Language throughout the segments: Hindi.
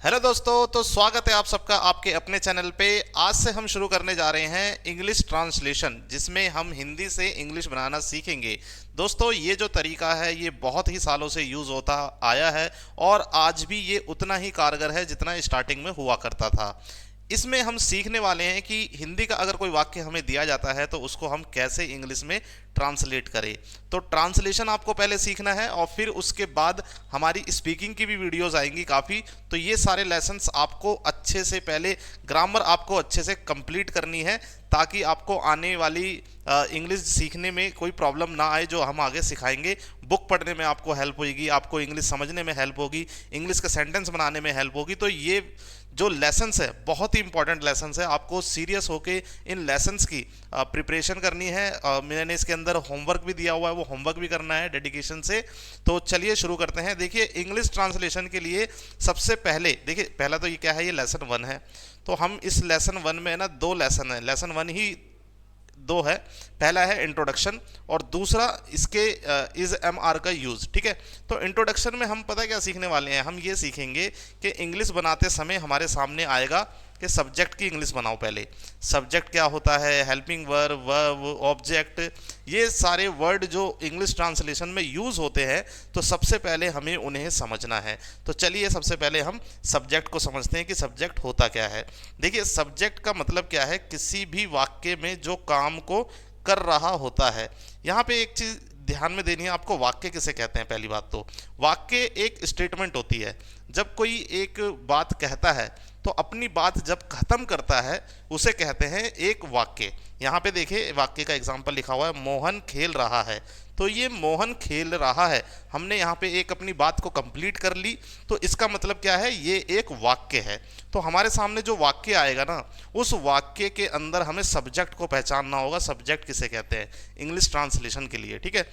हेलो दोस्तों, तो स्वागत है आप सबका आपके अपने चैनल पे। आज से हम शुरू करने जा रहे हैं इंग्लिश ट्रांसलेशन, जिसमें हम हिंदी से इंग्लिश बनाना सीखेंगे। दोस्तों, ये जो तरीका है ये बहुत ही सालों से यूज़ होता आया है और आज भी ये उतना ही कारगर है जितना स्टार्टिंग में हुआ करता था। इसमें हम सीखने वाले हैं कि हिंदी का अगर कोई वाक्य हमें दिया जाता है तो उसको हम कैसे इंग्लिश में ट्रांसलेट करें। तो ट्रांसलेशन आपको पहले सीखना है और फिर उसके बाद हमारी स्पीकिंग की भी वीडियोस आएंगी काफ़ी। तो ये सारे लेसन्स आपको अच्छे से पहले ग्रामर आपको अच्छे से कंप्लीट करनी है, ताकि आपको आने वाली इंग्लिश सीखने में कोई प्रॉब्लम ना आए। जो हम आगे सिखाएंगे, बुक पढ़ने में आपको हेल्प होगी, आपको इंग्लिश समझने में हेल्प होगी, इंग्लिश का सेंटेंस बनाने में हेल्प होगी। तो ये जो लेसन्स है बहुत ही इंपॉर्टेंट लेसन्स है। आपको सीरियस होके इन लेसन्स की प्रिपरेशन करनी है। मैंने इसके अंदर होमवर्क भी दिया हुआ है, वो होमवर्क भी करना है डेडिकेशन से। तो चलिए शुरू करते हैं। देखिए, इंग्लिश ट्रांसलेशन के लिए सबसे पहले देखिए, पहला तो ये क्या है, ये लेसन 1 है। तो हम इस लेसन 1 में ना 2 लेसन है, लेसन 1 ही 2 है। पहला है इंट्रोडक्शन और दूसरा इसके इज एम आर का यूज़। ठीक है, तो इंट्रोडक्शन में हम पता क्या सीखने वाले हैं, हम ये सीखेंगे कि इंग्लिश बनाते समय हमारे सामने आएगा कि सब्जेक्ट की इंग्लिश बनाओ। पहले सब्जेक्ट क्या होता है, हेल्पिंग वर्ब, वर्ब, ऑब्जेक्ट, ये सारे वर्ड जो इंग्लिश ट्रांसलेशन में यूज़ होते हैं, तो सबसे पहले हमें उन्हें समझना है। तो चलिए सबसे पहले हम सब्जेक्ट को समझते हैं कि सब्जेक्ट होता क्या है। देखिए, सब्जेक्ट का मतलब क्या है, किसी भी वाक्य में जो काम को कर रहा होता है। यहाँ पे एक चीज़ ध्यान में देनी है आपको, वाक्य किसे कहते हैं। पहली बात तो वाक्य एक स्टेटमेंट होती है। जब कोई एक बात कहता है तो अपनी बात जब खत्म करता है उसे कहते हैं एक वाक्य। यहाँ पे देखिए, वाक्य का एग्जाम्पल लिखा हुआ है, मोहन खेल रहा है। तो ये मोहन खेल रहा है, हमने यहाँ पे एक अपनी बात को कंप्लीट कर ली। तो इसका मतलब क्या है, ये एक वाक्य है। तो हमारे सामने जो वाक्य आएगा ना, उस वाक्य के अंदर हमें सब्जेक्ट को पहचानना होगा। सब्जेक्ट किसे कहते हैं इंग्लिश ट्रांसलेशन के लिए। ठीक है,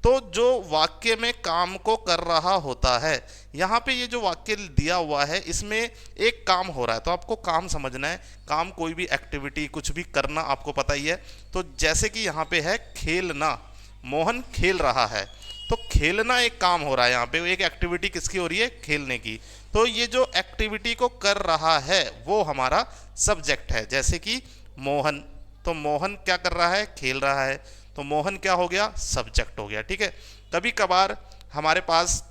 तो जो वाक्य में काम को कर रहा होता है, यहाँ पे ये जो वाक्य दिया हुआ है इसमें एक काम हो रहा है, तो आपको काम समझना है। काम कोई भी एक्टिविटी, कुछ भी करना, आपको पता ही है। तो जैसे कि यहाँ पे है खेलना, मोहन खेल रहा है, तो खेलना एक काम हो रहा है। यहाँ पे एक एक्टिविटी किसकी हो रही है, खेलने की। तो ये जो एक्टिविटी को कर रहा है वो हमारा सब्जेक्ट है। जैसे कि मोहन, तो मोहन क्या कर रहा है, खेल रहा है, तो मोहन क्या हो गया, सब्जेक्ट हो गया। ठीक है, कभी कभार हमारे पास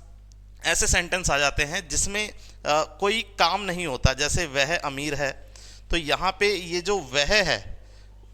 ऐसे सेंटेंस आ जाते हैं जिसमें कोई काम नहीं होता। जैसे वह अमीर है, तो यहाँ पे ये जो वह है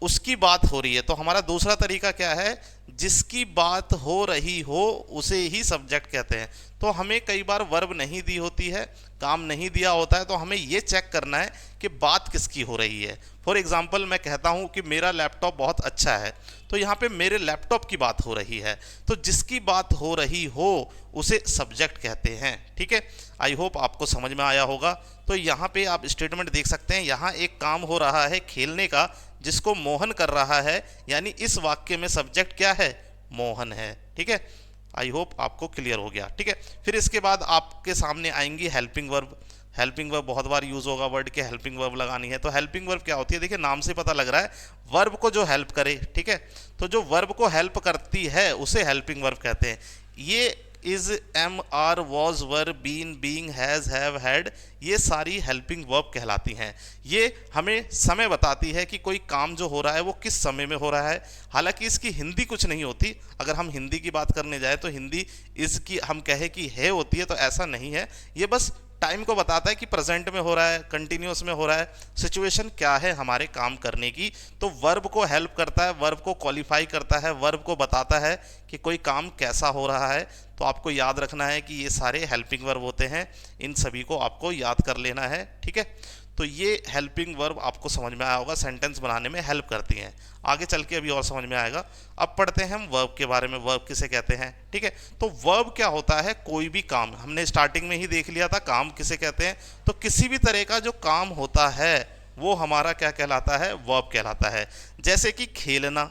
उसकी बात हो रही है। तो हमारा दूसरा तरीका क्या है, जिसकी बात हो रही हो उसे ही सब्जेक्ट कहते हैं। तो हमें कई बार वर्ब नहीं दी होती है, काम नहीं दिया होता है, तो हमें ये चेक करना है कि बात किसकी हो रही है। फॉर एग्जाम्पल, मैं कहता हूँ कि मेरा लैपटॉप बहुत अच्छा है, तो यहाँ पे मेरे लैपटॉप की बात हो रही है। तो जिसकी बात हो रही हो उसे सब्जेक्ट कहते हैं। ठीक है, आई होप आपको समझ में आया होगा। तो यहाँ पे आप स्टेटमेंट देख सकते हैं, यहाँ एक काम हो रहा है खेलने का, जिसको मोहन कर रहा है, यानी इस वाक्य में सब्जेक्ट क्या है, मोहन है। ठीक है, आई होप आपको क्लियर हो गया। ठीक है, फिर इसके बाद आपके सामने आएंगी हेल्पिंग वर्ब। हेल्पिंग वर्ब बहुत बार यूज होगा वर्ड के, हेल्पिंग वर्ब लगानी है। तो हेल्पिंग वर्ब क्या होती है, देखिए नाम से पता लग रहा है, वर्ब को जो हेल्प करे। ठीक है, तो जो वर्ब को हेल्प करती है उसे हेल्पिंग वर्ब कहते हैं। ये is, am, are, was, were, been, being, has, have, had, ये सारी हेल्पिंग वर्ब कहलाती हैं। ये हमें समय बताती है कि कोई काम जो हो रहा है वो किस समय में हो रहा है। हालांकि इसकी हिंदी कुछ नहीं होती। अगर हम हिंदी की बात करने जाए तो हिंदी इज की हम कहे कि है होती है, तो ऐसा नहीं है। ये बस टाइम को बताता है कि प्रेजेंट में हो रहा है, कंटिन्यूस में हो रहा है, सिचुएशन क्या है हमारे काम करने की। तो वर्ब को हेल्प करता है, वर्ब को क्वालिफाई करता है, वर्ब को बताता है कि कोई काम कैसा हो रहा है। तो आपको याद रखना है कि ये सारे हेल्पिंग वर्ब होते हैं, इन सभी को आपको याद कर लेना है। ठीक है, तो ये हेल्पिंग वर्ब आपको समझ में आया होगा, सेंटेंस बनाने में हेल्प करती हैं। आगे चल के अभी और समझ में आएगा। अब पढ़ते हैं हम वर्ब के बारे में, वर्ब किसे कहते हैं। ठीक है, तो वर्ब क्या होता है, कोई भी काम, हमने स्टार्टिंग में ही देख लिया था काम किसे कहते हैं। तो किसी भी तरह का जो काम होता है वो हमारा क्या कहलाता है, वर्ब कहलाता है। जैसे कि खेलना,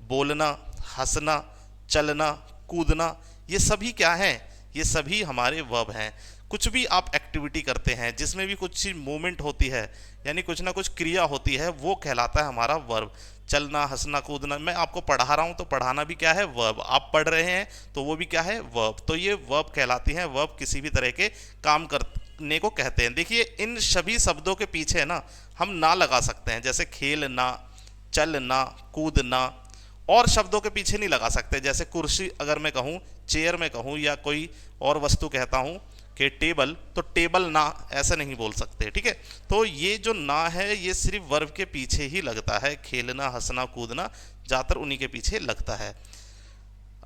बोलना, हंसना, चलना, कूदना, ये सभी क्या हैं, ये सभी हमारे वर्ब हैं। कुछ भी आप एक्टिविटी करते हैं जिसमें भी कुछ मूवमेंट होती है, यानी कुछ ना कुछ क्रिया होती है, वो कहलाता है हमारा वर्ब। चलना, हंसना, कूदना, मैं आपको पढ़ा रहा हूँ तो पढ़ाना भी क्या है, वर्ब। आप पढ़ रहे हैं तो वो भी क्या है, वर्ब। तो ये वर्ब कहलाती हैं। वर्ब किसी भी तरह के काम कर ने को कहते हैं। देखिए इन सभी शब्दों के पीछे ना हम ना लगा सकते हैं, जैसे खेलना, चलना, कूदना, और शब्दों के पीछे नहीं लगा सकते। जैसे कुर्सी अगर मैं कहूँ, चेयर में कहूँ, या कोई और वस्तु कहता हूँ कि टेबल, तो टेबल ना ऐसा नहीं बोल सकते, ठीक है। तो ये जो ना है ये सिर्फ वर्ब के पीछे ही लगता है। खेलना, हंसना, कूदना ज़्यादातर उन्हीं के पीछे लगता है।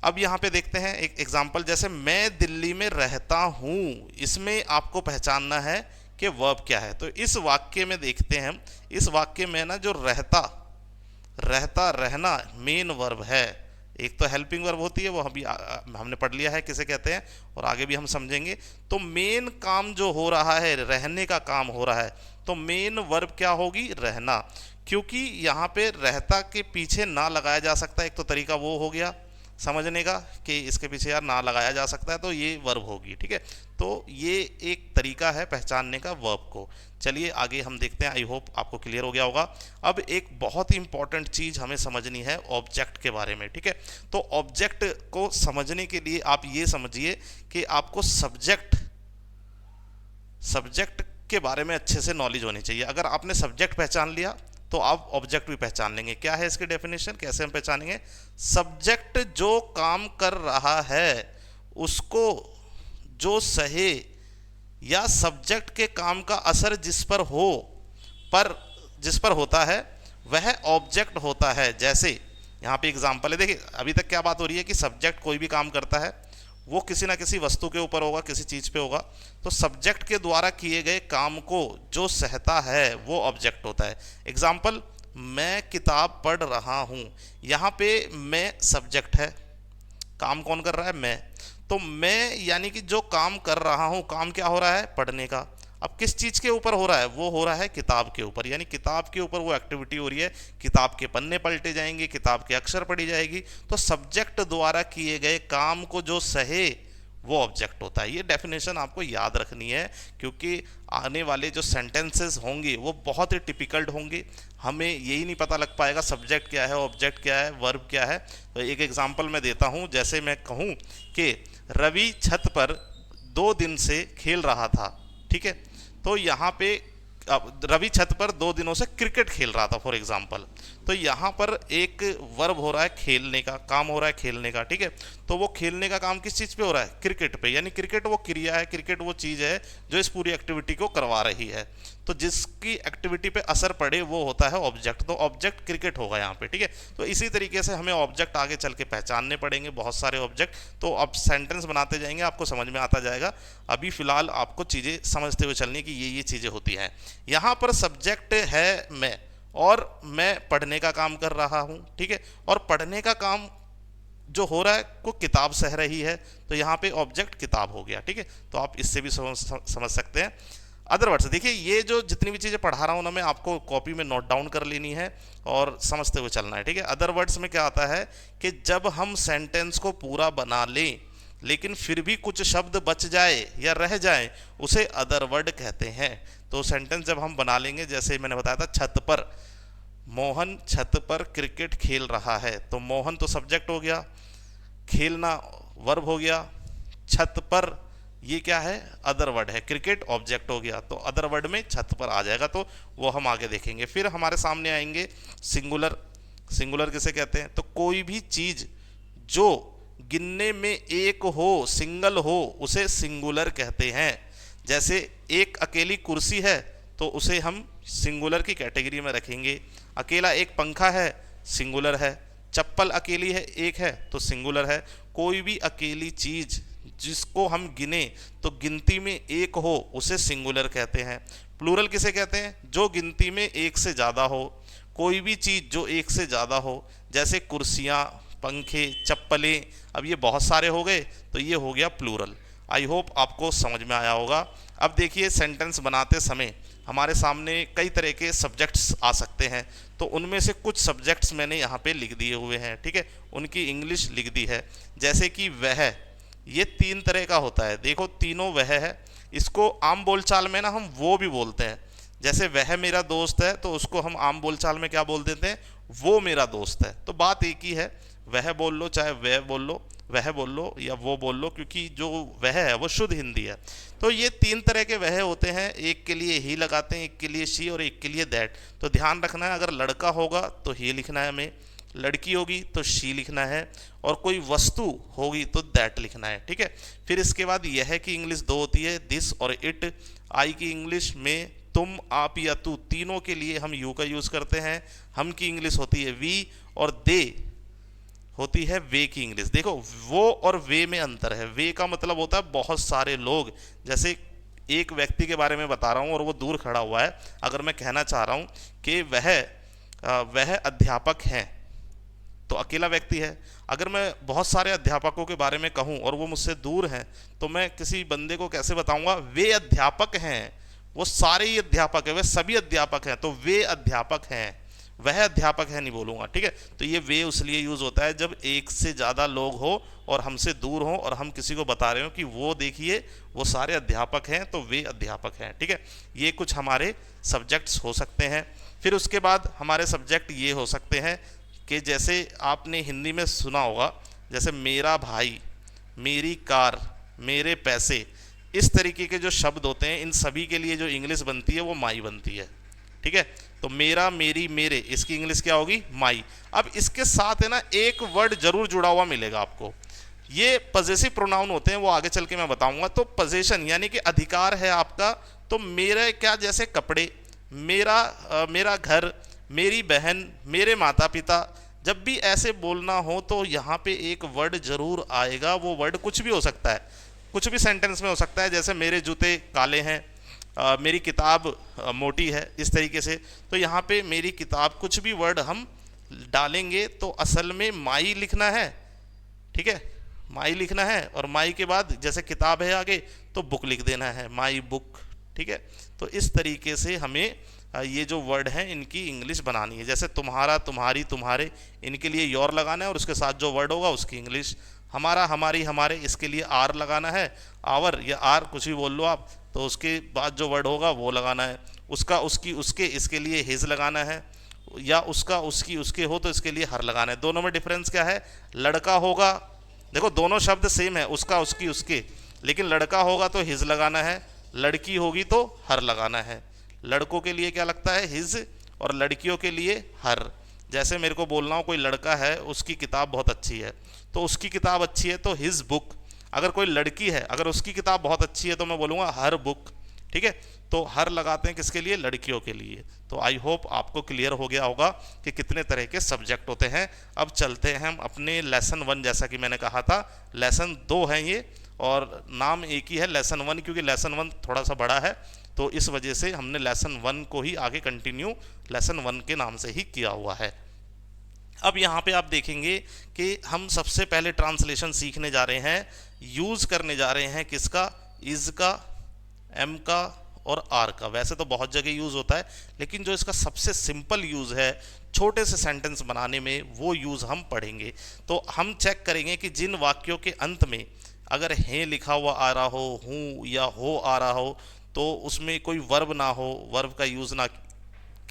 अब यहाँ पे देखते हैं एक एग्जाम्पल, जैसे मैं दिल्ली में रहता हूँ, इसमें आपको पहचानना है कि वर्ब क्या है। तो इस वाक्य में देखते हैं हम, इस वाक्य में ना जो रहता, रहता, रहना मेन वर्ब है। एक तो हेल्पिंग वर्ब होती है, वो हमने पढ़ लिया है किसे कहते हैं, और आगे भी हम समझेंगे। तो मेन काम जो हो रहा है, रहने का काम हो रहा है, तो मेन वर्ब क्या होगी, रहना। क्योंकि यहाँ पे रहता के पीछे ना लगाया जा सकता है, एक तो तरीका वो हो गया समझने का कि इसके पीछे यार ना लगाया जा सकता है, तो ये वर्ब होगी, ठीक है। तो ये एक तरीका है पहचानने का वर्ब को। चलिए आगे हम देखते हैं, आई होप आपको क्लियर हो गया होगा। अब एक बहुत ही इंपॉर्टेंट चीज़ हमें समझनी है ऑब्जेक्ट के बारे में, ठीक है। तो ऑब्जेक्ट को समझने के लिए आप ये समझिए कि आपको सब्जेक्ट के बारे में अच्छे से नॉलेज होनी चाहिए। अगर आपने सब्जेक्ट पहचान लिया तो आप ऑब्जेक्ट भी पहचान लेंगे। क्या है इसकी डेफिनेशन, कैसे हम पहचानेंगे? सब्जेक्ट जो काम कर रहा है उसको जो सहे, या सब्जेक्ट के काम का असर जिस पर होता है वह ऑब्जेक्ट होता है। जैसे यहाँ पे एग्जांपल है, देखिए अभी तक क्या बात हो रही है कि सब्जेक्ट कोई भी काम करता है वो किसी ना किसी वस्तु के ऊपर होगा, किसी चीज़ पे होगा। तो सब्जेक्ट के द्वारा किए गए काम को जो सहता है वो ऑब्जेक्ट होता है। एग्जाम्पल, मैं किताब पढ़ रहा हूँ, यहाँ पे मैं सब्जेक्ट है, काम कौन कर रहा है, मैं। तो मैं यानी कि जो काम कर रहा हूँ, काम क्या हो रहा है, पढ़ने का। अब किस चीज़ के ऊपर हो रहा है, वो हो रहा है किताब के ऊपर, यानी किताब के ऊपर वो एक्टिविटी हो रही है, किताब के पन्ने पलटे जाएंगे, किताब के अक्षर पढ़ी जाएगी। तो सब्जेक्ट द्वारा किए गए काम को जो सहे वो ऑब्जेक्ट होता है। ये डेफिनेशन आपको याद रखनी है, क्योंकि आने वाले जो सेंटेंसेस होंगे वो बहुत ही टिपिकल्ड होंगे, हमें यही नहीं पता लग पाएगा सब्जेक्ट क्या है, ऑब्जेक्ट क्या है, वर्ब क्या है। तो एक एग्जांपल मैं देता हूँ, जैसे मैं कहूँ कि रवि छत पर 2 दिन से खेल रहा था, ठीक है। तो यहाँ पे रवि छत पर 2 दिनों से क्रिकेट खेल रहा था फॉर एग्जांपल। तो यहाँ पर एक वर्ब हो रहा है, खेलने का काम हो रहा है, खेलने का, ठीक है। तो वो खेलने का काम किस चीज़ पे हो रहा है, क्रिकेट पे, यानी क्रिकेट वो क्रिया है, क्रिकेट वो चीज़ है जो इस पूरी एक्टिविटी को करवा रही है। तो जिसकी एक्टिविटी पे असर पड़े वो होता है ऑब्जेक्ट। तो ऑब्जेक्ट क्रिकेट होगा यहाँ पे, ठीक है। तो इसी तरीके से हमें ऑब्जेक्ट आगे चल के पहचानने पड़ेंगे, बहुत सारे ऑब्जेक्ट। तो अब सेंटेंस बनाते जाएंगे, आपको समझ में आता जाएगा। अभी फिलहाल आपको चीज़ें समझते हुए चलनी कि ये चीज़ें होती हैं। यहाँ पर सब्जेक्ट है मैं, और मैं पढ़ने का काम कर रहा हूँ, ठीक है। और पढ़ने का काम जो हो रहा है को किताब सह रही है, तो यहाँ पे ऑब्जेक्ट किताब हो गया, ठीक है। तो आप इससे भी समझ सकते हैं। अदर वर्ड्स, देखिए ये जो जितनी भी चीज़ें पढ़ा रहा हूँ ना मैं, आपको कॉपी में नोट डाउन कर लेनी है और समझते हुए चलना है, ठीक है। अदर वर्ड्स में क्या आता है कि जब हम सेंटेंस को पूरा बना लें लेकिन फिर भी कुछ शब्द बच जाए या रह जाए, उसे अदर वर्ड कहते हैं। तो सेंटेंस जब हम बना लेंगे, जैसे मैंने बताया था, छत पर, मोहन छत पर क्रिकेट खेल रहा है, तो मोहन तो सब्जेक्ट हो गया, खेलना वर्ब हो गया, छत पर ये क्या है, अदर वर्ड है, क्रिकेट ऑब्जेक्ट हो गया। तो अदर वर्ड में छत पर आ जाएगा, तो वो हम आगे देखेंगे। फिर हमारे सामने आएंगे सिंगुलर। सिंगुलर किसे कहते हैं, तो कोई भी चीज जो गिनने में एक हो, सिंगल हो, उसे सिंगुलर कहते हैं। जैसे एक अकेली कुर्सी है तो उसे हम सिंगुलर की कैटेगरी में रखेंगे। अकेला एक पंखा है, सिंगुलर है। चप्पल अकेली है, एक है, तो सिंगुलर है। कोई भी अकेली चीज जिसको हम गिने तो गिनती में एक हो, उसे सिंगुलर कहते हैं। प्लूरल किसे कहते हैं, जो गिनती में एक से ज़्यादा हो। कोई भी चीज़ जो एक से ज़्यादा हो, जैसे कुर्सियाँ, पंखे, चप्पलें, अब ये बहुत सारे हो गए, तो ये हो गया प्लूरल। आई होप आपको समझ में आया होगा। अब देखिए सेंटेंस बनाते समय हमारे सामने कई तरह के सब्जेक्ट्स आ सकते हैं, तो उनमें से कुछ सब्जेक्ट्स मैंने यहाँ पे लिख दिए हुए हैं, ठीक है। उनकी इंग्लिश लिख दी है। जैसे कि वह, ये 3 तरह का होता है, देखो तीनों वह है। इसको आम बोलचाल में ना हम वो भी बोलते हैं। जैसे वह मेरा दोस्त है, तो उसको हम आम बोलचाल में क्या बोल देते हैं, वो मेरा दोस्त है। तो बात एक ही है, वह बोल लो, चाहे वह बोल लो, वह बोल लो या वो बोल लो, क्योंकि जो वह है वो शुद्ध हिंदी है। तो ये तीन तरह के वह होते हैं, एक के लिए ही लगाते हैं, एक के लिए शी और एक के लिए दैट। तो ध्यान रखना है, अगर लड़का होगा तो ही लिखना है हमें, लड़की होगी तो शी लिखना है, और कोई वस्तु होगी तो दैट लिखना है, ठीक है। फिर इसके बाद यह की इंग्लिश दो होती है, दिस और इट। आई की इंग्लिश में तुम, आप या तू, तीनों के लिए हम यू का यूज़ करते हैं। हम की इंग्लिश होती है वी, और दे होती है वे की इंग्लिश। देखो वो और वे में अंतर है। वे का मतलब होता है बहुत सारे लोग, जैसे एक व्यक्ति के बारे में बता रहा हूँ और वो दूर खड़ा हुआ है, अगर मैं कहना चाह रहा हूँ कि वह अध्यापक हैं, तो अकेला व्यक्ति है। अगर मैं बहुत सारे अध्यापकों के बारे में कहूँ और वो मुझसे दूर हैं, तो मैं किसी बंदे को कैसे बताऊंगा, वे अध्यापक हैं, वो सारे ही अध्यापक हैं, वे सभी अध्यापक हैं, तो वे अध्यापक हैं, वह अध्यापक है नहीं बोलूंगा, ठीक है। तो ये वे उसलिए यूज होता है जब एक से ज़्यादा लोग हो और हमसे दूर हो और हम किसी को बता रहे हो कि वो देखिए वो सारे अध्यापक हैं, तो वे अध्यापक हैं, ठीक है। ये कुछ हमारे सब्जेक्ट्स हो सकते हैं। फिर उसके बाद हमारे सब्जेक्ट ये हो सकते हैं कि जैसे आपने हिंदी में सुना होगा, जैसे मेरा भाई, मेरी कार, मेरे पैसे, इस तरीके के जो शब्द होते हैं, इन सभी के लिए जो इंग्लिश बनती है वो माई बनती है, ठीक है। तो मेरा, मेरी, मेरे, इसकी इंग्लिश क्या होगी, माई। अब इसके साथ है ना एक वर्ड जरूर जुड़ा हुआ मिलेगा आपको, ये पजेसिव प्रोनाउन होते हैं, वो आगे चल के मैं बताऊंगा। तो पजेशन यानी कि अधिकार है आपका। तो मेरे क्या, जैसे कपड़े, मेरा घर, मेरी बहन, मेरे माता पिता, जब भी ऐसे बोलना हो तो यहाँ पे एक वर्ड जरूर आएगा। वो वर्ड कुछ भी हो सकता है, कुछ भी सेंटेंस में हो सकता है, जैसे मेरे जूते काले हैं, मेरी किताब मोटी है, इस तरीके से। तो यहाँ पे मेरी किताब, कुछ भी वर्ड हम डालेंगे तो असल में माई लिखना है, ठीक है, माई लिखना है। और माई के बाद जैसे किताब है आगे तो बुक लिख देना है, माई बुक, ठीक है। तो इस तरीके से हमें ये जो वर्ड हैं इनकी इंग्लिश बनानी है। जैसे तुम्हारा, तुम्हारी, तुम्हारे, इनके लिए योर लगाना है और उसके साथ जो वर्ड होगा उसकी इंग्लिश। हमारा, हमारी, हमारे, इसके लिए आर लगाना है, आवर या आर कुछ भी बोल लो आप, तो उसके बाद जो वर्ड होगा वो लगाना है। उसका, उसकी, उसके, इसके लिए हिज लगाना है, या उसका, उसकी, उसके हो तो इसके लिए हर लगाना है। दोनों में डिफरेंस क्या है, लड़का होगा, देखो दोनों शब्द सेम है, उसका, उसकी, उसके, लेकिन लड़का होगा तो हिज लगाना है, लड़की होगी तो हर लगाना है। लड़कों के लिए क्या लगता है, हिज, और लड़कियों के लिए हर। जैसे मेरे को बोलना हो कोई लड़का है, उसकी किताब बहुत अच्छी है, तो उसकी किताब अच्छी है तो हिज बुक। अगर कोई लड़की है, अगर उसकी किताब बहुत अच्छी है तो मैं बोलूँगा हर बुक, ठीक है। तो हर लगाते हैं किसके लिए, लड़कियों के लिए। तो आई होप आपको क्लियर हो गया होगा कि कितने तरह के सब्जेक्ट होते हैं। अब चलते हैं हम अपने लेसन 1, जैसा कि मैंने कहा था लेसन 2 है ये, और नाम एक ही है लेसन 1, क्योंकि लेसन 1 थोड़ा सा बड़ा है, तो इस वजह से हमने लेसन 1 को ही आगे कंटिन्यू लेसन 1 के नाम से ही किया हुआ है। अब यहाँ पे आप देखेंगे कि हम सबसे पहले ट्रांसलेशन सीखने जा रहे हैं, यूज करने जा रहे हैं किसका, इज का, एम का और आर का। वैसे तो बहुत जगह यूज होता है, लेकिन जो इसका सबसे सिंपल यूज है छोटे से सेंटेंस बनाने में, वो यूज हम पढ़ेंगे। तो हम चेक करेंगे कि जिन वाक्यों के अंत में अगर है लिखा हुआ आ रहा हो, हूँ या हो आ रहा हो, तो उसमें कोई वर्ब ना हो, वर्ब का यूज ना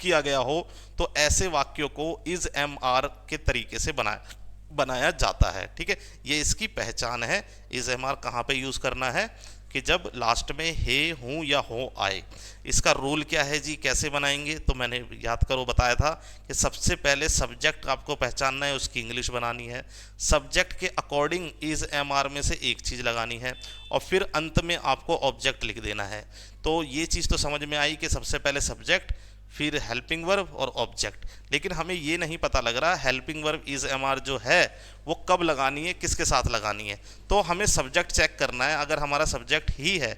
किया गया हो, तो ऐसे वाक्यों को इज एम आर के तरीके से बनाया जाता है, ठीक है। ये इसकी पहचान है। इज एम आर कहाँ पे यूज करना है, कि जब लास्ट में हे, हूँ या हो आए। इसका रूल क्या है जी, कैसे बनाएंगे, तो मैंने याद करो बताया था कि सबसे पहले सब्जेक्ट आपको पहचानना है, उसकी इंग्लिश बनानी है। सब्जेक्ट के अकॉर्डिंग इज एम आर में से एक चीज़ लगानी है, और फिर अंत में आपको ऑब्जेक्ट लिख देना है। तो ये चीज़ तो समझ में आई कि सबसे पहले सब्जेक्ट, फिर हेल्पिंग वर्ब और ऑब्जेक्ट। लेकिन हमें ये नहीं पता लग रहा helping verb is am are जो है वो कब लगानी है, किसके साथ लगानी है। तो हमें सब्जेक्ट चेक करना है। अगर हमारा सब्जेक्ट ही है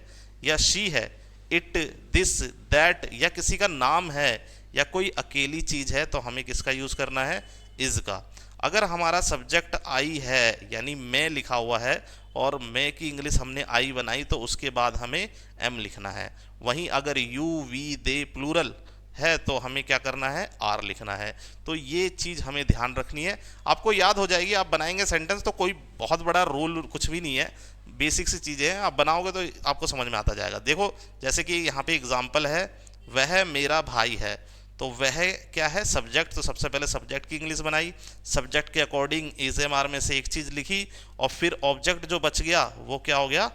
या शी है, इट, दिस, दैट, या किसी का नाम है या कोई अकेली चीज़ है, तो हमें किसका यूज़ करना है, इज का। अगर हमारा सब्जेक्ट आई है, यानी मैं लिखा हुआ है, और मैं की इंग्लिश हमने आई बनाई, तो उसके बाद हमें एम लिखना है। वहीं अगर यू, वी, दे प्लूरल है, तो हमें क्या करना है, आर लिखना है। तो ये चीज़ हमें ध्यान रखनी है, आपको याद हो जाएगी। आप बनाएंगे सेंटेंस तो कोई बहुत बड़ा रूल कुछ भी नहीं है, बेसिक सी चीज़ें हैं, आप बनाओगे तो आपको समझ में आता जाएगा। देखो जैसे कि यहाँ पे एग्जाम्पल है, वह मेरा भाई है, तो वह क्या है, सब्जेक्ट। तो सबसे पहले सब्जेक्ट की इंग्लिश बनाई, सब्जेक्ट के अकॉर्डिंग इज एम आर में से एक चीज़ लिखी, और फिर ऑब्जेक्ट जो बच गया वो क्या हो गया,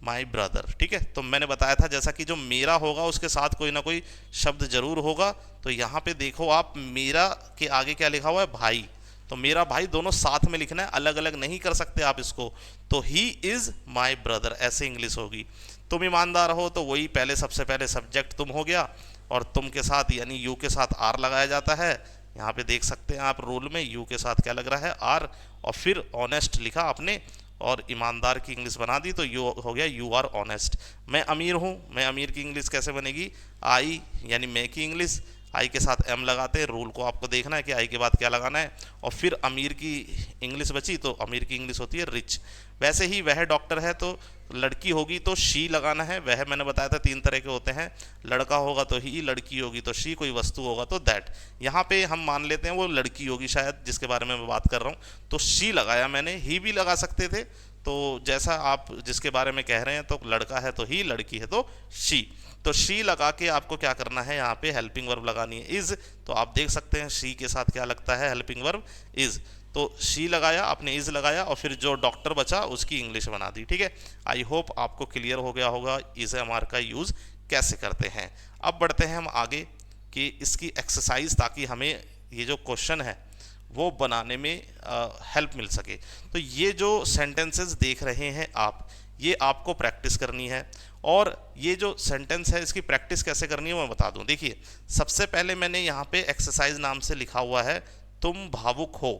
माई ब्रदर। ठीक है, तो मैंने बताया था जैसा कि जो मेरा होगा उसके साथ कोई ना कोई शब्द जरूर होगा। तो यहाँ पे देखो आप, मेरा के आगे क्या लिखा हुआ है, भाई। तो मेरा भाई दोनों साथ में लिखना है, अलग अलग नहीं कर सकते आप इसको। तो ही इज माई ब्रदर, ऐसे इंग्लिश होगी। तुम ईमानदार हो, तो वही पहले सबसे पहले सब्जेक्ट तुम हो गया, और तुम के साथ यानी यू के साथ आर लगाया जाता है। यहाँ पे देख सकते हैं आप रूल में यू के साथ क्या लग रहा है, आर, और फिर ऑनेस्ट लिखा आपने, और ईमानदार की इंग्लिश बना दी, तो यू हो गया यू आर ऑनेस्ट। मैं अमीर हूँ, मैं अमीर की इंग्लिश कैसे बनेगी, आई यानी मैं की इंग्लिश, आई के साथ एम लगाते हैं। रूल को आपको देखना है कि आई के बाद क्या लगाना है। और फिर अमीर की इंग्लिश बची, तो अमीर की इंग्लिश होती है रिच। वैसे ही वह डॉक्टर है, तो लड़की होगी तो शी लगाना है। वह मैंने बताया था 3 तरह के होते हैं, लड़का होगा तो ही, लड़की होगी तो शी, कोई वस्तु होगा तो दैट। यहाँ पे हम मान लेते हैं वो लड़की होगी शायद, जिसके बारे में मैं बात कर रहा हूँ, तो शी लगाया मैंने। ही भी लगा सकते थे, तो जैसा आप जिसके बारे में कह रहे हैं, तो लड़का है तो ही, लड़की है तो शी। तो शी लगा के आपको क्या करना है, यहाँ पे हेल्पिंग वर्ब लगानी है इज। तो आप देख सकते हैं शी के साथ क्या लगता है, हेल्पिंग वर्ब इज। तो शी लगाया आपने, इज लगाया, और फिर जो डॉक्टर बचा उसकी इंग्लिश बना दी। ठीक है, आई होप आपको क्लियर हो गया होगा इज एम आर का यूज कैसे करते हैं। अब बढ़ते हैं हम आगे कि इसकी एक्सरसाइज, ताकि हमें ये जो क्वेश्चन है वो बनाने में हेल्प मिल सके। तो ये जो सेंटेंसेस देख रहे हैं आप, ये आपको प्रैक्टिस करनी है। और ये जो सेंटेंस है इसकी प्रैक्टिस कैसे करनी है मैं बता दूं। देखिए, सबसे पहले मैंने यहाँ पे एक्सरसाइज नाम से लिखा हुआ है तुम भावुक हो।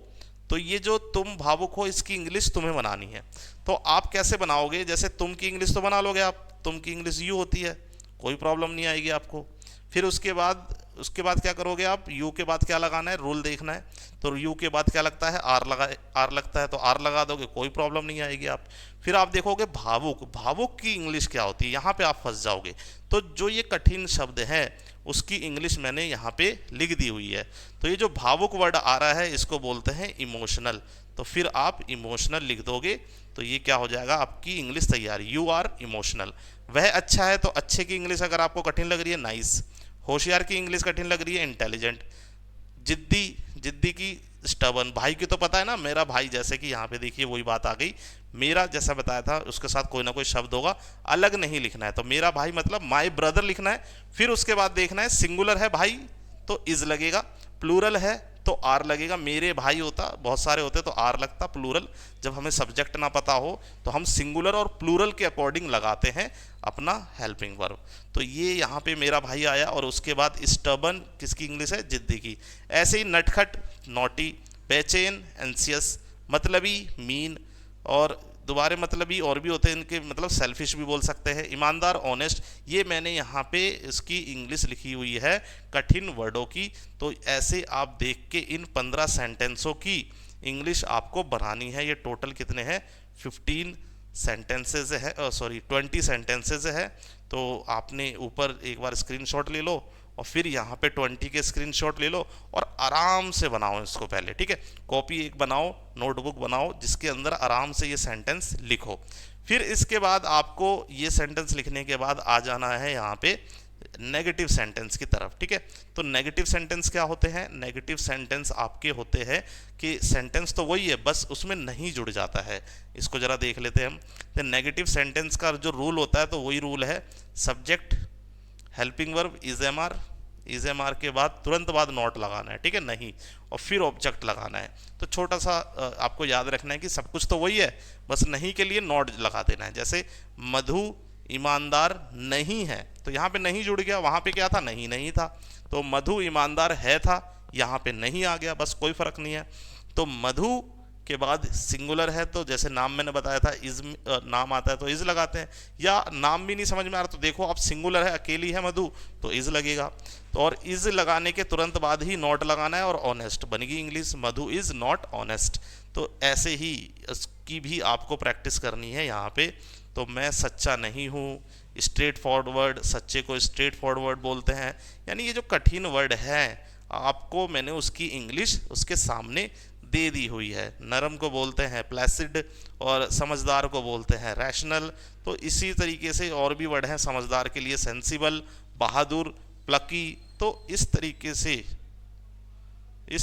तो ये जो तुम भावुक हो, इसकी इंग्लिश तुम्हें बनानी है। तो आप कैसे बनाओगे, जैसे तुम की इंग्लिश तो बना लोगे आप, तुम की इंग्लिश यू होती है, कोई प्रॉब्लम नहीं आएगी आपको। फिर उसके बाद क्या करोगे आप, यू के बाद क्या लगाना है, रूल देखना है। तो यू के बाद क्या लगता है, आर लगता है, तो आर लगा दोगे, कोई प्रॉब्लम नहीं आएगी आप। फिर आप देखोगे भावुक, भावुक की इंग्लिश क्या होती है, यहाँ पे आप फंस जाओगे। तो जो ये कठिन शब्द है उसकी इंग्लिश मैंने यहाँ पे लिख दी हुई है। तो ये जो भावुक वर्ड आ रहा है इसको बोलते हैं इमोशनल। तो फिर आप इमोशनल लिख दोगे, तो ये क्या हो जाएगा, आपकी इंग्लिश तैयार, यू आर इमोशनल। वह अच्छा है, तो अच्छे की इंग्लिश अगर आपको कठिन लग रही है, नाइस। होशियार की इंग्लिश कठिन लग रही है, इंटेलिजेंट। जिद्दी, जिद्दी की स्टबन। भाई की तो पता है ना, मेरा भाई, जैसे कि यहाँ पे देखिए वही बात आ गई, मेरा जैसा बताया था उसके साथ कोई ना कोई शब्द होगा, अलग नहीं लिखना है। तो मेरा भाई मतलब माई ब्रदर लिखना है। फिर उसके बाद देखना है, सिंगुलर है भाई तो इज लगेगा, प्लूरल है तो आर लगेगा। मेरे भाई होता, बहुत सारे होते तो आर लगता, प्लूरल। जब हमें सब्जेक्ट ना पता हो तो हम सिंगुलर और प्लूरल के अकॉर्डिंग लगाते हैं अपना हेल्पिंग वर्ब। तो ये यहाँ पे मेरा भाई आया, और उसके बाद स्टबन किसकी इंग्लिश है, जिद्दी की। ऐसे ही नटखट, नॉटी, बेचैन, एंसियस, मतलबी, मीन, और दोबारे मतलबी और भी होते हैं इनके, मतलब सेल्फिश भी बोल सकते हैं। ईमानदार, ऑनेस्ट, ये मैंने यहाँ पे इसकी इंग्लिश लिखी हुई है कठिन वर्डों की। तो ऐसे आप देख के इन 15 सेंटेंसों की इंग्लिश आपको बनानी है। ये टोटल कितने हैं, 15 सेंटेंसेज है, सॉरी 20 सेंटेंसेज है। तो आपने ऊपर एक बार स्क्रीनशॉट ले लो, और फिर यहाँ पे 20 के स्क्रीनशॉट ले लो, और आराम से बनाओ इसको पहले। ठीक है, कॉपी एक बनाओ, नोटबुक बनाओ, जिसके अंदर आराम से ये सेंटेंस लिखो। फिर इसके बाद आपको ये सेंटेंस लिखने के बाद आ जाना है यहाँ पे नेगेटिव सेंटेंस की तरफ। ठीक है, तो नेगेटिव सेंटेंस क्या होते हैं, नेगेटिव सेंटेंस आपके होते हैं कि सेंटेंस तो वही है, बस उसमें नहीं जुड़ जाता है। इसको जरा देख लेते हैं हम। तो नेगेटिव सेंटेंस का जो रूल होता है, तो वही रूल है, subject, helping verb, is am are के बाद तुरंत बाद नॉट लगाना है। ठीक है, नहीं, और फिर ऑब्जेक्ट लगाना है। तो छोटा सा आपको याद रखना है कि सब कुछ तो वही है, बस नहीं के लिए नॉट लगा देना है। जैसे मधु ईमानदार नहीं है, तो यहाँ पे नहीं जुड़ गया, वहाँ पे क्या था, नहीं नहीं था। तो मधु ईमानदार है था, यहाँ पे नहीं आ गया, बस कोई फर्क नहीं है। तो मधु के बाद सिंगुलर है, तो जैसे नाम मैंने बताया था, इज नाम आता है तो इज लगाते हैं। या नाम भी नहीं समझ में आ रहा, तो देखो आप सिंगुलर है, अकेली है मधु, तो इज लगेगा। तो और इज लगाने के तुरंत बाद ही नॉट लगाना है, और ऑनेस्ट बनेगी English, Madhu is not honest. तो ऐसे ही इसकी भी आपको प्रैक्टिस करनी है यहाँ पे। तो मैं सच्चा नहीं हूँ, स्ट्रेट फॉरवर्ड, सच्चे को स्ट्रेट फॉरवर्ड बोलते हैं। यानी ये जो कठिन वर्ड है आपको मैंने उसकी इंग्लिश उसके सामने दे दी हुई है। नरम को बोलते हैं प्लेसिड, और समझदार को बोलते हैं रैशनल। तो इसी तरीके से और भी वर्ड हैं समझदार के लिए, सेंसिबल, बहादुर, प्लकी, तो इस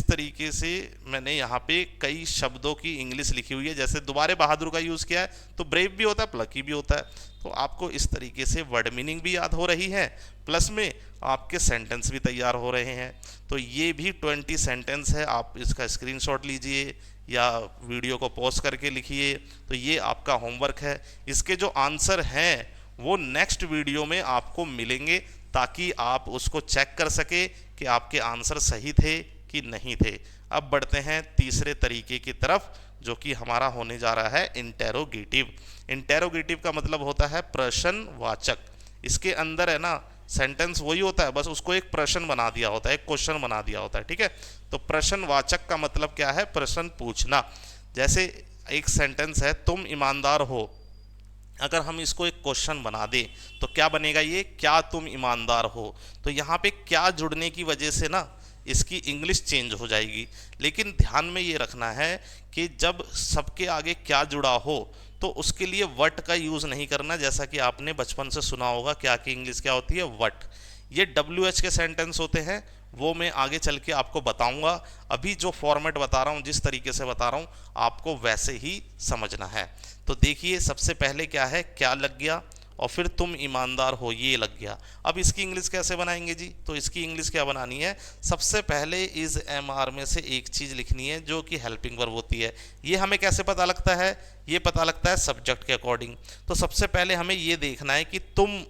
तरीके से मैंने यहाँ पे कई शब्दों की इंग्लिश लिखी हुई है। जैसे दोबारे बहादुर का यूज़ किया है तो ब्रेव भी होता है, प्लकी भी होता है। तो आपको इस तरीके से वर्ड मीनिंग भी याद हो रही है, प्लस में आपके सेंटेंस भी तैयार हो रहे हैं। तो ये भी 20 सेंटेंस है, आप इसका स्क्रीनशॉट लीजिए या वीडियो को पॉज करके लिखिए। तो ये आपका होमवर्क है। इसके जो आंसर हैं वो नेक्स्ट वीडियो में आपको मिलेंगे, ताकि आप उसको चेक कर सके कि आपके आंसर सही थे कि नहीं थे। अब बढ़ते हैं तीसरे तरीके की तरफ, जो कि हमारा होने जा रहा है इंटेरोगेटिव। इंटेरोगेटिव का मतलब होता है प्रश्नवाचक। इसके अंदर है ना सेंटेंस वही होता है, बस उसको एक प्रश्न बना दिया होता है, एक क्वेश्चन बना दिया होता है, ठीक है। तो प्रश्नवाचक का मतलब क्या है? प्रश्न पूछना। जैसे एक सेंटेंस है, तुम ईमानदार हो। अगर हम इसको एक क्वेश्चन बना दें तो क्या बनेगा? ये, क्या तुम ईमानदार हो। तो यहाँ पे क्या जुड़ने की वजह से ना इसकी इंग्लिश चेंज हो जाएगी। लेकिन ध्यान में ये रखना है कि जब सबके आगे क्या जुड़ा हो तो उसके लिए वट का यूज़ नहीं करना। जैसा कि आपने बचपन से सुना होगा क्या की इंग्लिश क्या होती है? वट। ये WH के सेंटेंस होते हैं, वो मैं आगे चल के आपको बताऊंगा। अभी जो फॉर्मेट बता रहा हूँ, जिस तरीके से बता रहा हूँ, आपको वैसे ही समझना है। तो देखिए, सबसे पहले क्या है? क्या लग गया, और फिर तुम ईमानदार हो, ये लग गया। अब इसकी इंग्लिश कैसे बनाएंगे जी? तो इसकी इंग्लिश क्या बनानी है? सबसे पहले इज MR में से एक चीज़ लिखनी है जो कि हेल्पिंग वर्ब होती है। ये हमें कैसे पता लगता है? ये पता लगता है सब्जेक्ट के अकॉर्डिंग। तो सबसे पहले हमें ये देखना है कि तुम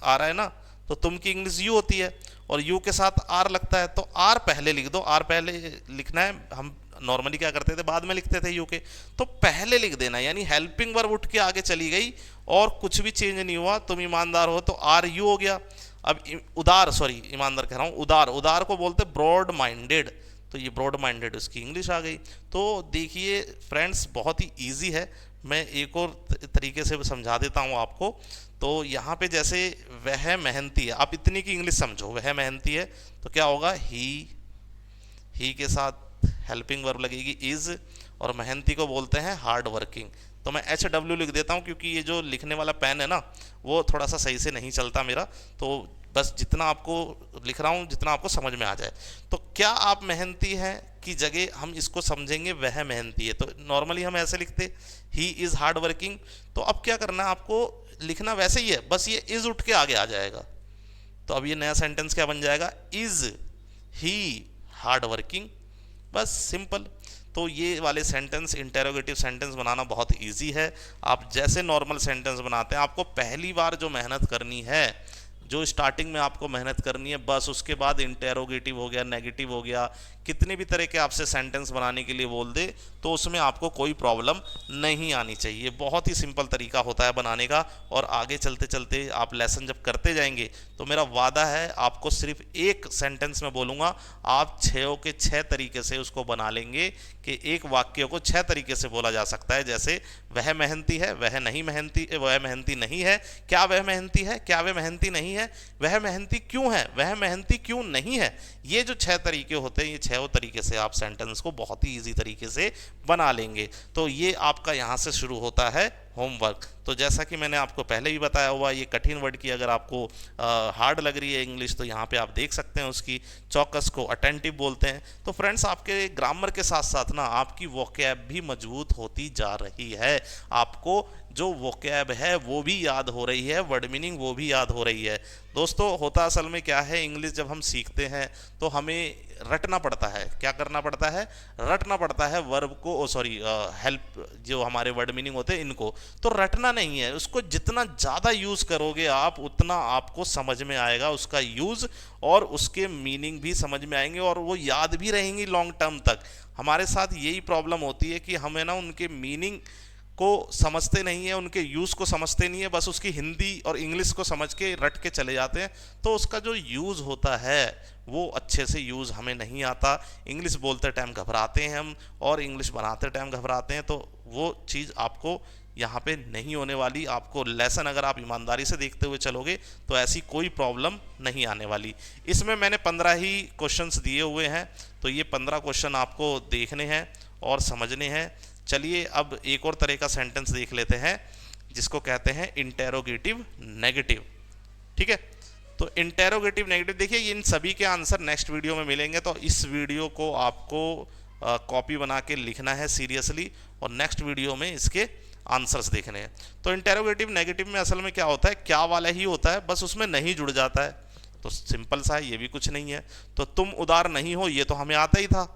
आ रहा है ना, तो तुम की इंग्लिश यू होती है और यू के साथ आर लगता है, तो आर पहले लिख दो। आर पहले लिखना है। हम नॉर्मली क्या करते थे? बाद में लिखते थे यू के, तो पहले लिख देना। यानी हेल्पिंग वर्ब उठ के आगे चली गई और कुछ भी चेंज नहीं हुआ। तुम ईमानदार हो तो आर यू हो गया। अब उदार, सॉरी ईमानदार कह रहा हूँ, उदार। उदार को बोलते ब्रॉड माइंडेड, तो ये ब्रॉड माइंडेड उसकी इंग्लिश आ गई। तो देखिए फ्रेंड्स, बहुत ही ईजी है। मैं एक और तरीके से समझा देता हूँ आपको। तो यहाँ पे जैसे वह मेहनती है, आप इतनी की इंग्लिश समझो। वह मेहनती है तो क्या होगा? ही के साथ हेल्पिंग वर्ब लगेगी इज, और मेहनती को बोलते हैं हार्ड वर्किंग। तो मैं HW लिख देता हूँ, क्योंकि ये जो लिखने वाला पेन है ना, वो थोड़ा सा सही से नहीं चलता मेरा। तो बस जितना आपको लिख रहा हूँ, जितना आपको समझ में आ जाए। तो क्या आप मेहनती हैं की जगह हम इसको समझेंगे वह मेहनती है। तो नॉर्मली हम ऐसे लिखते, ही इज़ हार्ड वर्किंग। तो अब क्या करना है आपको? लिखना वैसे ही है, बस ये इज उठ के आगे आ जाएगा। तो अब ये नया सेंटेंस क्या बन जाएगा? Is he hard working. बस सिंपल। तो ये वाले सेंटेंस, इंटेरोगेटिव सेंटेंस बनाना बहुत इजी है। आप जैसे नॉर्मल सेंटेंस बनाते हैं, आपको पहली बार जो मेहनत करनी है, जो स्टार्टिंग में आपको मेहनत करनी है, बस उसके बाद इंटेरोगेटिव हो गया, नेगेटिव हो गया, कितने भी तरह के आपसे सेंटेंस बनाने के लिए बोल दे तो उसमें आपको कोई प्रॉब्लम नहीं आनी चाहिए। बहुत ही सिंपल तरीका होता है बनाने का। और आगे चलते चलते आप लेसन जब करते जाएंगे तो मेरा वादा है आपको सिर्फ एक सेंटेंस में बोलूँगा, आप 6 के 6 तरीके से उसको बना लेंगे कि एक वाक्य को 6 तरीके से बोला जा सकता है। जैसे वह मेहनती है, वह नहीं मेहनती, वह मेहनती नहीं है, क्या वह मेहनती है, क्या वह मेहनती नहीं है, वह मेहनती क्यों है, वह मेहनती क्यों नहीं है। ये जो 6 तरीके होते हैं, ये 6 तरीके से आप सेंटेंस को बहुत ही इजी तरीके से बना लेंगे। तो ये आपका यहाँ से शुरू होता है होमवर्क। तो जैसा कि मैंने आपको पहले भी बताया हुआ, ये कठिन वर्ड की अगर आपको हार्ड लग रही है इंग्लिश, तो यहाँ पे आप देख सकते हैं उसकी चौकस को अटेंटिव बोलते हैं। तो फ्रेंड्स, आपके ग्रामर के साथ साथ ना आपकी वोकैब भी मजबूत होती जा रही है। आपको जो वोकैब है वो भी याद हो रही है, वर्ड मीनिंग वो भी याद हो रही है। दोस्तों, होता असल में क्या है, इंग्लिश जब हम सीखते हैं तो हमें रटना पड़ता है। क्या करना पड़ता है? रटना पड़ता है वर्ब को, सॉरी हेल्प, जो हमारे वर्ड मीनिंग होते हैं इनको। तो रटना नहीं है, उसको जितना ज़्यादा यूज़ करोगे आप, उतना आपको समझ में आएगा उसका यूज़, और उसके मीनिंग भी समझ में आएंगे और वो याद भी रहेंगी लॉन्ग टर्म तक। हमारे साथ यही प्रॉब्लम होती है कि हमें ना उनके मीनिंग को समझते नहीं है, उनके यूज़ को समझते नहीं है, बस उसकी हिंदी और इंग्लिश को समझ के रट के चले जाते हैं। तो उसका जो यूज़ होता है वो अच्छे से यूज़ हमें नहीं आता। इंग्लिश बोलते टाइम घबराते हैं हम, और इंग्लिश बनाते टाइम घबराते हैं। तो वो चीज़ आपको यहाँ पे नहीं होने वाली। आपको लेसन अगर आप ईमानदारी से देखते हुए चलोगे तो ऐसी कोई प्रॉब्लम नहीं आने वाली। इसमें मैंने 15 ही क्वेश्चंस दिए हुए हैं, तो ये 15 क्वेश्चन आपको देखने हैं और समझने हैं। चलिए अब एक और तरह का सेंटेंस देख लेते हैं, जिसको कहते हैं इंटेरोगेटिव नेगेटिव। ठीक है, तो इंटेरोगेटिव नेगेटिव, देखिए इन सभी के आंसर नेक्स्ट वीडियो में मिलेंगे, तो इस वीडियो को आपको कॉपी बना के लिखना है सीरियसली, और नेक्स्ट वीडियो में इसके आंसर्स देखने हैं। तो इंटेरोगेटिव नेगेटिव में असल में क्या होता है, क्या वाला ही होता है, बस उसमें नहीं जुड़ जाता है। तो सिंपल सा है, ये भी कुछ नहीं है। तो तुम उदार नहीं हो, ये तो हमें आता ही था।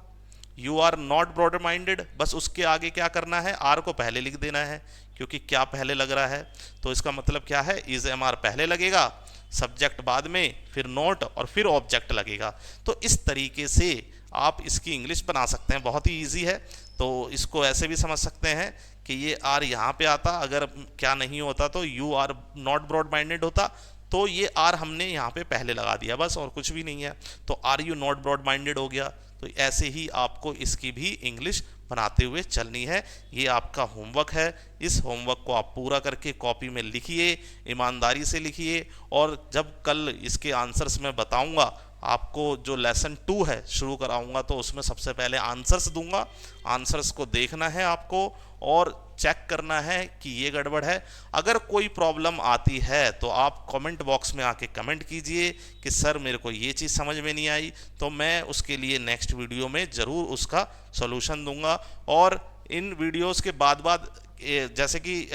You are not broader minded, बस उसके आगे क्या करना है, आर को पहले लिख देना है, क्योंकि क्या पहले लग रहा है। तो इसका मतलब क्या है, इज एम आर पहले लगेगा, सब्जेक्ट बाद में, फिर नोट और फिर ऑब्जेक्ट लगेगा। तो इस तरीके से आप इसकी इंग्लिश बना सकते हैं, बहुत ही ईजी है। तो इसको ऐसे भी समझ सकते हैं कि ये आर यहाँ पे आता, अगर क्या नहीं होता तो you are not broad minded होता, तो ये आर हमने यहाँ पे पहले लगा दिया, बस और कुछ भी नहीं है। तो are you not broad minded हो गया। तो ऐसे ही आपको इसकी भी इंग्लिश बनाते हुए चलनी है। ये आपका होमवर्क है, इस होमवर्क को आप पूरा करके कॉपी में लिखिए, ईमानदारी से लिखिए, और जब कल इसके आंसर्स मैं बताऊंगा, आपको जो लेसन 2 है शुरू कराऊंगा, तो उसमें सबसे पहले आंसर्स दूंगा। आंसर्स को देखना है आपको और चेक करना है कि ये गड़बड़ है। अगर कोई प्रॉब्लम आती है तो आप कमेंट बॉक्स में आके कमेंट कीजिए कि सर मेरे को ये चीज़ समझ में नहीं आई, तो मैं उसके लिए नेक्स्ट वीडियो में ज़रूर उसका सॉल्यूशन दूंगा। और इन वीडियोस के बाद जैसे कि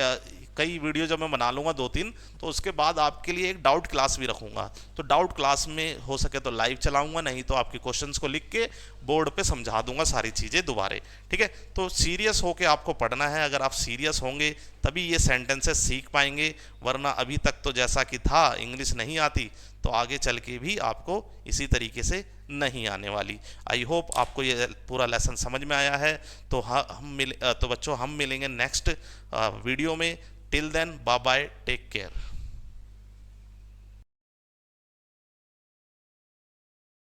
कई वीडियो जब मैं बना लूँगा 2-3, तो उसके बाद आपके लिए एक डाउट क्लास भी रखूँगा। तो डाउट क्लास में हो सके तो लाइव चलाऊँगा, नहीं तो आपके क्वेश्चंस को लिख के बोर्ड पे समझा दूंगा सारी चीज़ें दोबारे, ठीक है। तो सीरियस होके आपको पढ़ना है। अगर आप सीरियस होंगे तभी ये सेंटेंसेस सीख पाएंगे, वरना अभी तक तो जैसा कि था, इंग्लिश नहीं आती, तो आगे चल के भी आपको इसी तरीके से नहीं आने वाली। आई होप आपको ये पूरा लेसन समझ में आया है। तो तो बच्चों हम मिलेंगे नेक्स्ट वीडियो में। Till then, bye bye, take care.